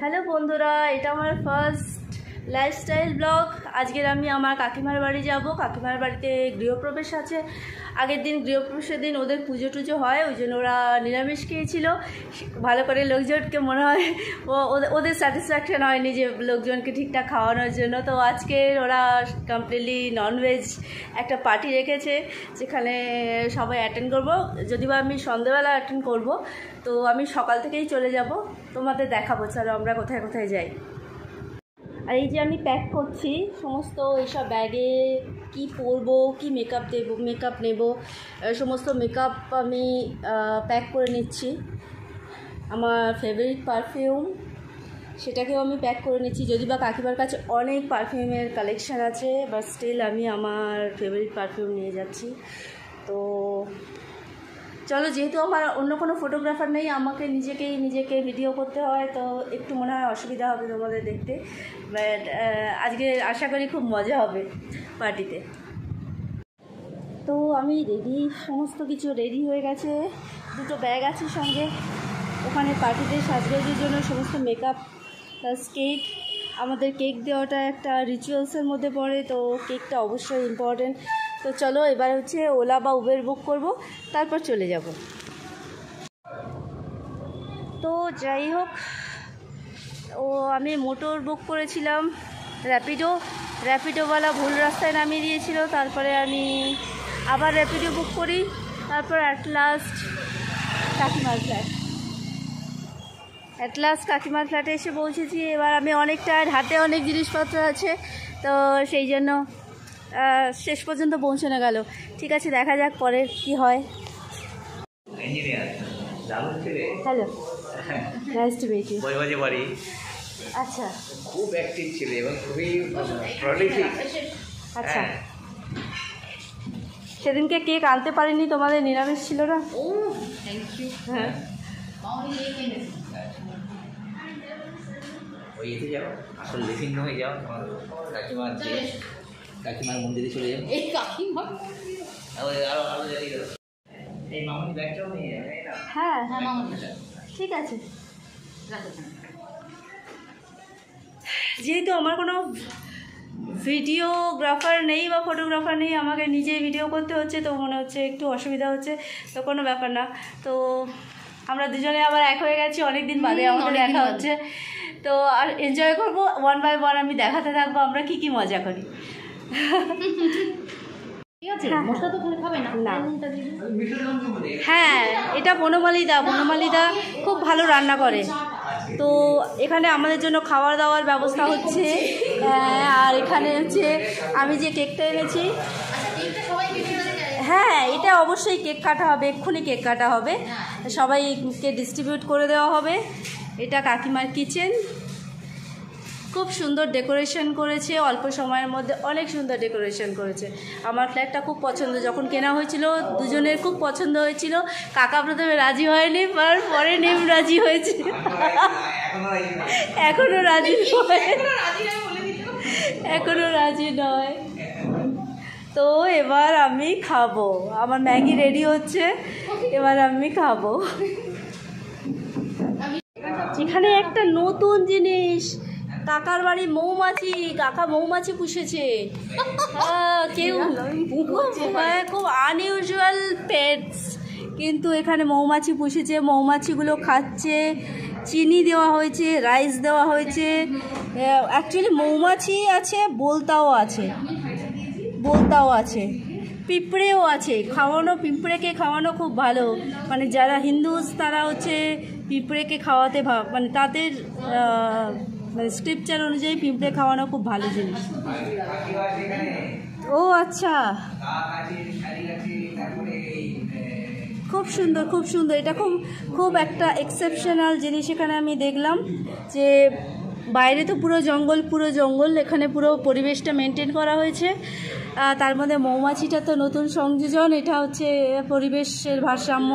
Hello বন্ধুরা, এটা আমার ফার্স্ট লাইফস্টাইল ব্লগ। আজকের আমি আমার কাকিমার বাড়ি যাব। কাকিমার বাড়িতে গৃহপ্রবেশ আছে। আগের দিন গৃহপ্রবেশের দিন ওদের পুজো টুজো হয়, ওই জন্য ওরা নিরামিষ খেয়েছিল। ভালো করে লোকজনকে মনে হয় ওদের স্যাটিসফ্যাকশান হয়নি যে লোকজনকে ঠিকঠাক খাওয়ানোর জন্য। তো আজকে ওরা কমপ্লিটলি ননভেজ একটা পার্টি রেখেছে, যেখানে সবাই অ্যাটেন্ড করবো। যদিও আমি সন্ধ্যেবেলা অ্যাটেন্ড করব, তো আমি সকাল থেকেই চলে যাব, তোমাদের দেখাবো। চলো আমরা কোথায় কোথায় যাই। আর এই যে আমি প্যাক করছি সমস্ত এইসব ব্যাগে, কি পরবো, কি মেকআপ নেব, সমস্ত মেকআপ আমি প্যাক করে নিচ্ছি। আমার ফেভারিট পারফিউম, সেটাকেও আমি প্যাক করে নিচ্ছি। যদি বা কাকিমার কাছে অনেক পারফিউমের কালেকশান আছে, বাট স্টিল আমি আমার ফেভারিট পারফিউম নিয়ে যাচ্ছি। তো চলো, যেহেতু আমার অন্য কোনো ফটোগ্রাফার নেই, আমাকে নিজেকে ভিডিও করতে হয়, তো একটু মনে হয় অসুবিধা হবে তোমাদের দেখতে। বাট আজকে আশা করি খুব মজা হবে পার্টিতে। তো আমি সমস্ত কিছু রেডি হয়ে গেছে। দুটো ব্যাগ আছে সঙ্গে। ওখানে পার্টিতে সাজগোজের জন্য সমস্ত মেকআপ প্লাস কেক। আমাদের কেক দেওয়াটা একটা রিচুয়ালসের মধ্যে পড়ে, তো কেকটা অবশ্যই ইম্পর্টেন্ট। তো চলো, এবার হচ্ছে ওলা বা উবের বুক করব, তারপর চলে যাব। তো যাই হোক, আমি মোটর বুক করেছিলাম, র্যাপিডোওয়ালা ভুল রাস্তায় নামিয়ে দিয়েছিল। তারপরে আমি আবার র্যাপিডো বুক করি। তারপর অ্যাট লাস্ট কাকিমার ফ্ল্যাটে এসে পৌঁছেছি। এবার আমি অনেকটা হাতে অনেক জিনিসপত্র আছে, তো সেই জন্য শেষ পর্যন্ত পৌঁছানো গেল। ঠিক আছে, দেখা যাক পরে কি হয়। Hello, nice to meet you. আচ্ছা, খুব অ্যাক্টিভ ছিল এবং খুবই প্রলিফিক। আচ্ছা, সেদিনকে কেক আনতে পারিনি, তোমাদের নিরামিষ ছিল না। ও থ্যাংক ইউ। হ্যাঁ, ওই এতে যাও, আসল লিভিং রুমে যাও, তোমার কাকিমার মন্দিরে চলে যাও। এই কাকিমা আরো জায়গায় যাও। এই মামনি ব্যাগটাও নিয়ে যাবে। হ্যাঁ হ্যাঁ মামা, ঠিক আছে। রাখো। যেহেতু আমার কোনো ভিডিওগ্রাফার নেই বা ফটোগ্রাফার নেই, আমাকে নিজেই ভিডিও করতে হচ্ছে, তো মনে হচ্ছে একটু অসুবিধা হচ্ছে। তো কোনো ব্যাপার না। তো আমরা দুজনে আবার এক হয়ে গেছি, অনেক দিন বাদে আমাদের দেখা হচ্ছে। তো আর এনজয় করবো, ওয়ান বাই ওয়ান আমি দেখাতে থাকবো আমরা কি মজা করি। ঠিক আছে, মশলা তো খাবে না। হ্যাঁ, এটা বনমালিদা খুব ভালো রান্না করে। তো এখানে আমাদের জন্য খাওয়া দাওয়ার ব্যবস্থা হচ্ছে। আর এখানে হচ্ছে আমি যে কেকটা এনেছি, হ্যাঁ এটা অবশ্যই কেক কাটা হবে, এক্ষুনি কেক কাটা হবে, সবাইকে ডিস্ট্রিবিউট করে দেওয়া হবে। এটা কাকিমার কিচেন, খুব সুন্দর ডেকোরেশন করেছে, অল্প সময়ের মধ্যে অনেক সুন্দর ডেকোরেশন করেছে। আমার ফ্ল্যাটটা খুব পছন্দ, যখন কেনা হয়েছিল দুজনের খুব পছন্দ হয়েছিল। কাকা প্রথমে রাজি হয়নি, পরে নেম রাজি হয়েছে। এখনো রাজি নয়। তো এবার আমি খাবো, আমার ম্যাগি রেডি হচ্ছে, এবার আমি খাবো। এখানে একটা নতুন জিনিস, কাকার বাড়ি মৌমাছি, কাকা মৌমাছি পুষেছে। খুব আনইউজুয়াল পেটস, কিন্তু এখানে মৌমাছি পুষেছে। মৌমাছিগুলো খাচ্ছে, চিনি দেওয়া হয়েছে, রাইস দেওয়া হয়েছে। অ্যাকচুয়ালি মৌমাছি আছে, বোলতাও আছে, পিঁপড়েও আছে। পিঁপড়েকে খাওয়ানো খুব ভালো, মানে যারা হিন্দুস তারা হচ্ছে পিঁপড়েকে খাওয়াতে মানে তাদের মানে স্ক্রিপচার অনুযায়ী পিঁপড়ে খাওয়ানো খুব ভালো জিনিস। ও আচ্ছা, খুব সুন্দর। এটা খুব একটা এক্সেপশনাল জিনিস এখানে আমি দেখলাম, যে বাইরে তো পুরো জঙ্গল, এখানে পুরো পরিবেশটা মেনটেন করা হয়েছে। তার মধ্যে মৌমাছিটা তো নতুন সংযোজন, এটা হচ্ছে পরিবেশের ভারসাম্য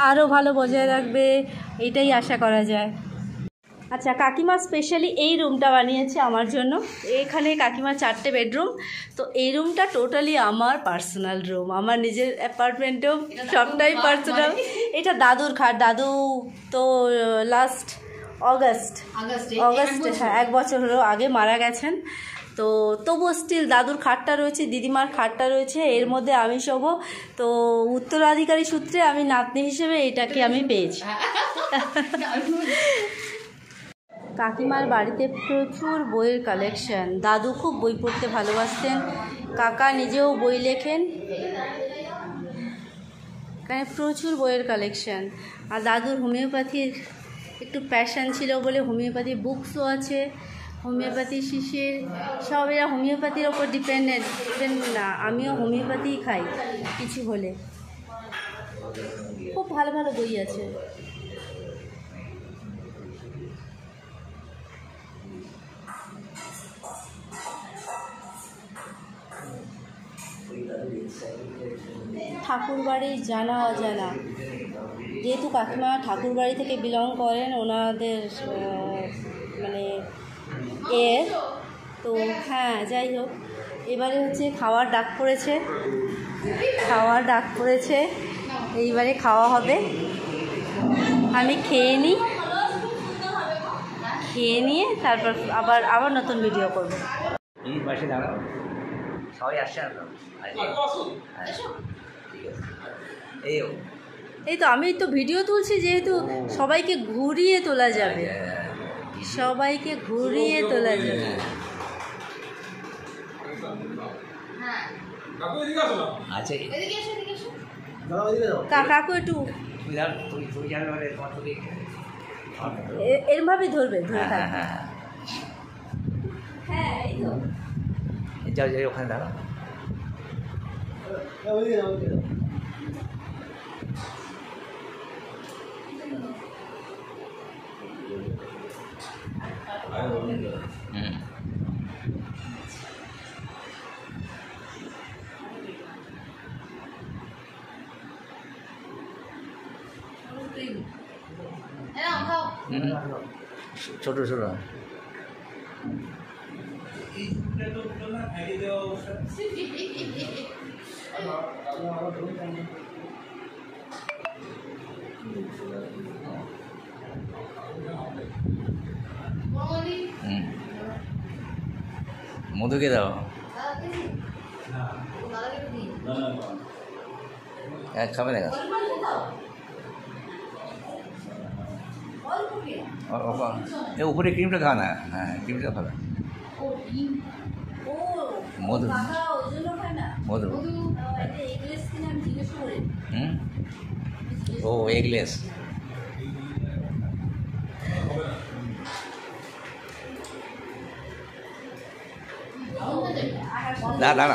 আরও ভালো বজায় রাখবে, এটাই আশা করা যায়। আচ্ছা, কাকিমা স্পেশালি এই রুমটা বানিয়েছে আমার জন্য। এখানে কাকিমার 4টে বেডরুম, তো এই রুমটা টোটালি আমার পার্সোনাল রুম। আমার নিজের অ্যাপার্টমেন্টেও সবটাই পার্সোনাল। এটা দাদুর খাট, দাদু তো লাস্ট অগাস্টে, হ্যাঁ 1 বছর হলো আগে মারা গেছেন। তো তবুও স্টিল দাদুর খাটটা রয়েছে, দিদিমার খাটটা রয়েছে, এর মধ্যে আমি শোব। তো উত্তরাধিকারী সূত্রে আমি নাতনি হিসেবে এটাকে আমি পেয়েছি। কাকিমার বাড়িতে প্রচুর বইয়ের কালেকশন। দাদু খুব বই পড়তে ভালোবাসতেন, কাকা নিজেও বই লেখেন, এখানে প্রচুর বইয়ের কালেকশন। আর দাদুর হোমিওপ্যাথির একটু প্যাশন ছিল বলে হোমিওপ্যাথি বুকসও আছে, হোমিওপ্যাথি শিশির, সব এরা হোমিওপ্যাথির ওপর ডিপেন্ড না। আমিও হোমিওপ্যাথিই খাই কিছু হলে। খুব ভালো ভালো বই আছে। ঠাকুরবাড়ির জানা অজানা, যেহেতু কাকিমা ঠাকুরবাড়ি থেকে বিলং করেন, ওনাদের মানে তো হ্যাঁ যাই হোক, এবারে হচ্ছে খাওয়ার ডাক পড়েছে, এইবারে খাওয়া হবে। আমি খেয়ে নিয়ে তারপর আবার নতুন ভিডিও করবো। পাশে দাঁড়াও, সবাই আসছে না তো? এই তো আমি তো ভিডিও তুলছি, যেহেতু সবাইকে ঘুরিয়ে তোলা যাবে, কাকু একটু এরমভাবে ধরবে, হ্যাঁ এই তো যাও ওখানে দাঁড়াও। ছোট মধুকে দাও, খাবে না উপরে ক্রিমটা খাও না, হ্যাঁ ক্রিমটা খাবে। মধু ও এগলেস, দাঁড়া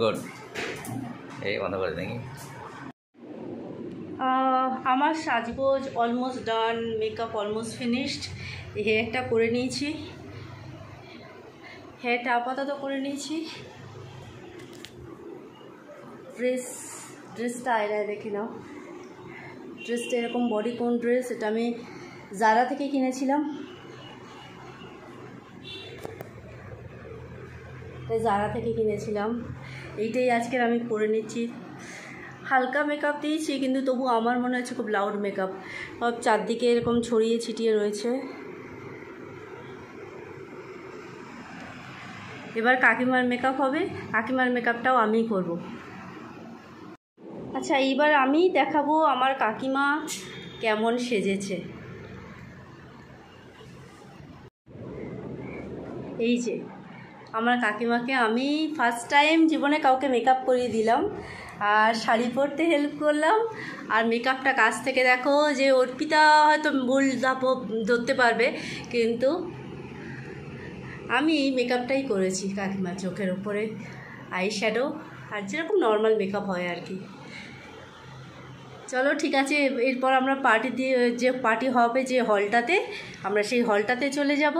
গুড, এই বন্ধ করে দেখি। আমার সাজগোজ almost done, makeup almost finished. হেয়ারটা করে নিয়েছি, হেয়ারটা আপাতত করে নিয়েছি। ড্রেসটা আয়নায় দেখে নাও, ড্রেসটা এরকম বডিকন ড্রেস, এটা আমি জারা থেকে কিনেছিলাম, এইটাই আজকের আমি পরে নিচ্ছি। হালকা মেকআপ দিয়েছি, কিন্তু তবু আমার মনে হচ্ছে খুব লাউড মেকআপ, সব চারদিকে এরকম ছড়িয়ে ছিটিয়ে রয়েছে। এবার কাকিমার মেকআপ হবে, কাকিমার মেকআপটাও আমিই করব। আচ্ছা, এইবার আমি দেখাবো আমার কাকিমা কেমন সেজেছে। এই যে আমার কাকিমাকে আমি ফার্স্ট টাইম জীবনে কাউকে মেকআপ করিয়ে দিলাম, আর শাড়ি পরতে হেল্প করলাম, আর মেকআপটা কাছ থেকে দেখো। যে অর্পিতা হয়তো ভুল ধরতে পারবে, কিন্তু আমি মেকআপটাই করেছি কাকিমার চোখের উপরে, আই শ্যাডো, আর যেরকম নর্মাল মেকআপ হয় আর কি। চলো ঠিক আছে, এরপর আমরা পার্টি হবে যে হলটাতে, আমরা সেই হলটাতে চলে যাব।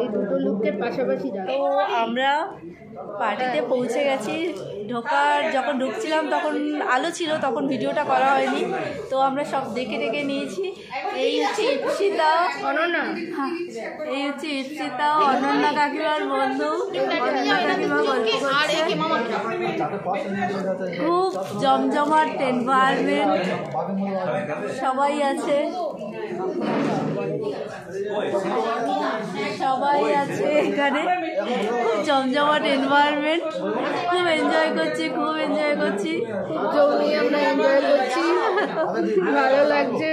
এই দুটো লুকের পাশাপাশি তো আমরা পার্টিতে পৌঁছে গেছি, যখন ঢুকছিলাম তখন আলো ছিল, তখন ভিডিওটা করা হয়নি, তো আমরা সব দেখে নিয়েছি। এই হচ্ছে ইপসিতা, অনন্যা, এই হচ্ছে ইপসিতা, অনন্যা কাকিমার বন্ধু। অনন্যা কাকিমা গল্প করছে। খুব জমজমাট এনভায়রনমেন্ট, সবাই আছে এখানে, খুব জমজমাট এনভায়রনমেন্ট, খুব এনজয় করছি। খুব জমি আমরা এনজয় করছি, ভালো লাগছে।